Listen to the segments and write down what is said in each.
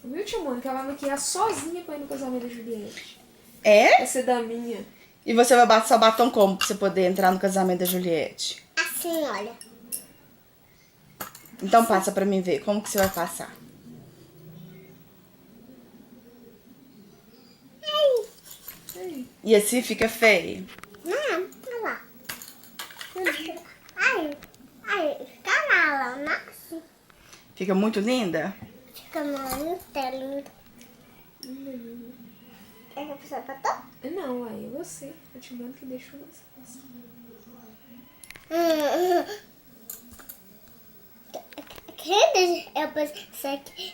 Viu, tia Mônica? Ela vai maquiar sozinha pra ir no casamento da Juliette. É? Essa é da minha. E você vai passar o batom como pra você poder entrar no casamento da Juliette? Assim, olha. Então passa pra mim ver como que você vai passar. Aí. E assim fica feio? Não, olha lá. Aí, fica lá, nossa. Fica muito linda? Fica muito lindo. É que a pessoa botou? Não, aí é você. Eu te mando que deixou você. Eu pensei que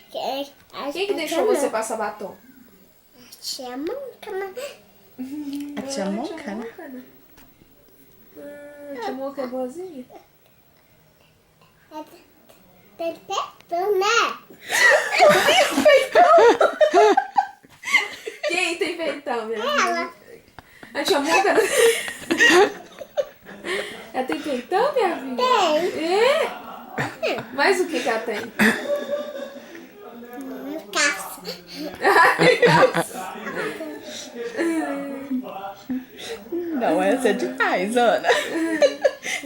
Quem que deixou você passar batom? Tia Mônica, né? A tia Mônica, né? né? A tia Mônica é boazinha? Tem peitão, né? Quem tem peitão, minha Ela. filha? A tia Mônica... Ela tem peitão, minha filha? Tem. É? Mas o que ela tem? Caça. Não, essa é demais, Ana.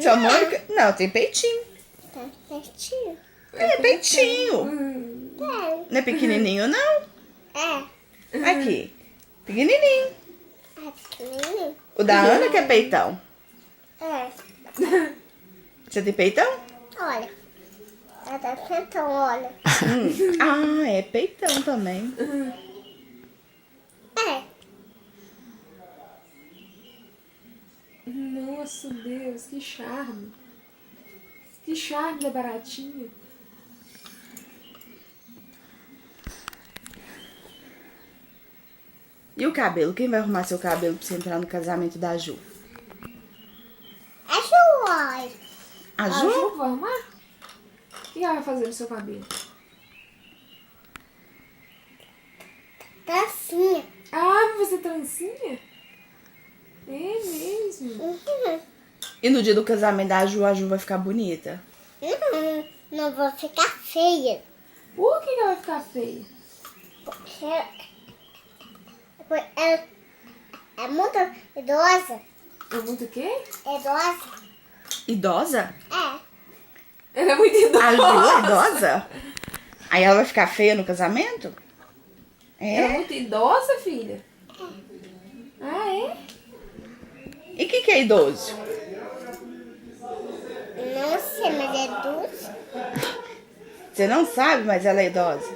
Tia Mônica... Não, tem peitinho. Tem peitinho. É, peitinho. Tem. Não é pequenininho, não? É. Aqui. Pequenininho. É pequenininho. O da Ana que é peitão. É. Você tem peitão? Olha. Ela tá peitão, olha. Ah, é peitão também. É. Nossa, Deus, que charme. Que charme da baratinha. E o cabelo? Quem vai arrumar seu cabelo pra você entrar no casamento da Ju? É Joy. A A Ju? Ju vai arrumar? O que ela vai fazer no seu cabelo? Dancinha. Ah, vai fazer trancinha? É mesmo? Uhum. E no dia do casamento da Ju, a Ju vai ficar bonita? Não vou ficar feia. Por que ela vai ficar feia? Porque ela é muito idosa. É muito o quê? Idosa. Idosa? É. Ela é muito A Ju é idosa. idosa? Aí ela vai ficar feia no casamento? Ela é É? muito idosa, filha? Ah, é? E o que é idoso? Não sei, mas é doce. Você não sabe, mas ela é idosa.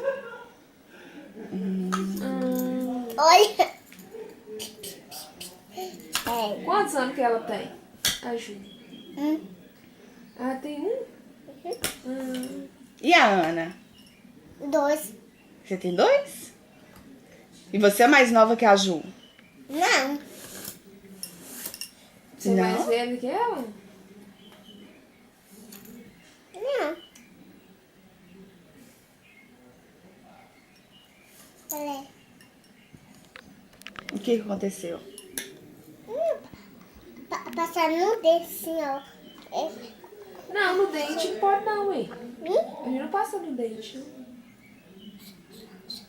Olha. É. Quantos anos que ela tem? A Ju. Hum. Ela tem um? E a Ana? Dois. Você tem dois? E você é mais nova que a Ju? Não. Você é mais Não? velha que ela? Não. Olha. O que aconteceu? Passar no dedo assim, ó. Não, no dente não pode não, ué. Hum? A gente não passa no dente, não.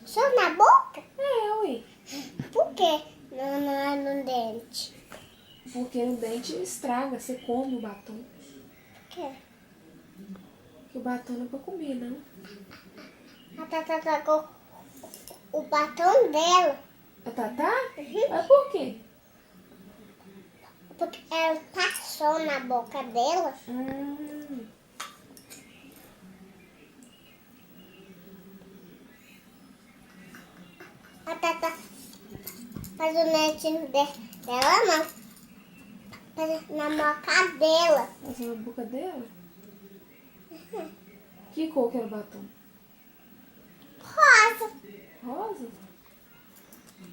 Só na boca? É, ué. Por que não é no dente? Porque no dente estraga, você come o batom. Por quê? Porque o batom não é pra comer, não. A Tata tragou o batom dela. A Tatá? Uhum. Mas por quê? Porque ela passou na boca dela. A Tata faz o netinho dela, não. Faz na boca dela. Essa na boca dela? Que cor que era o batom? Rosa. Rosa?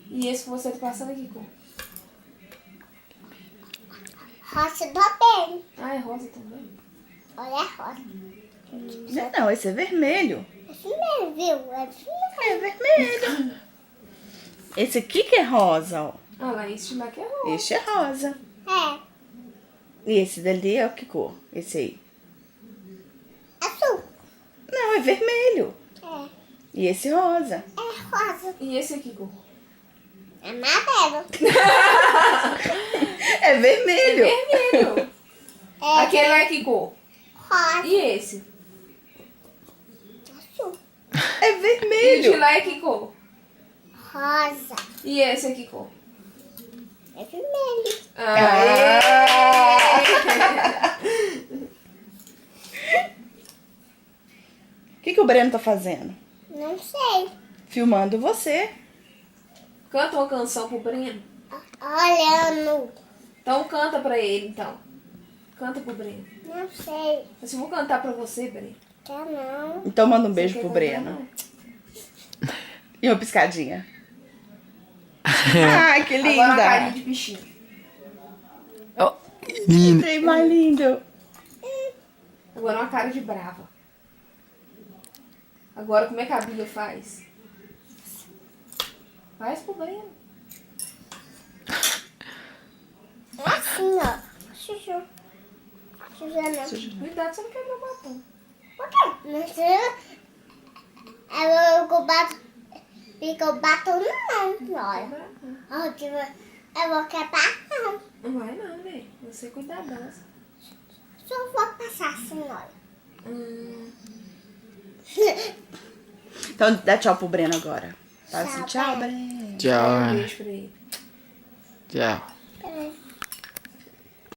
E esse que você tá passando aqui, cor? Rosa também. Ah, é rosa também? Olha a rosa. Não, esse é vermelho. Assim mesmo, viu? Assim É vermelho. Esse aqui que é rosa, ó. Ah lá, esse lá que é rosa. Este é rosa. é. E esse dali é o que cor? Esse aí. Azul. Não, é vermelho. É. E esse rosa. É rosa. E esse aqui, cor? É amarelo. É vermelho. Vermelho. É Aquele é que cor? rosa. E esse? Azul. É E o de vermelho. lá é que cor? Rosa. E esse aqui, cor? É vermelho. Aê! O que o Breno tá fazendo? Não sei. Filmando você. Canta uma canção pro Breno. Olhando. Então canta pra ele, então. Canta pro Breno. Não sei. Assim, vou cantar pra você, Breno. Quer não. Então manda um Você beijo quer pro cantar, Breno. não? E uma piscadinha. Ah, que Agora uma carinha linda. de bichinho. Oh, lindo. Trem mais lindo. Agora uma cara de brava. Agora como é que a Bia faz? Faz pro Breno. Assim, ó. Chuchu. Chuchu não. Cuidado, você não quebra o batom. Por quê? Não sei. Eu bato. Fica o batom não. Olha. Eu vou quebrar não. Não vai não, né? Você é cuidadosa. Só vou passar assim, olha. Então dá tchau pro Breno agora. Fala assim, Tchau, tchau, Breno. Breno. Tchau. Um beijo pra ele. Tchau.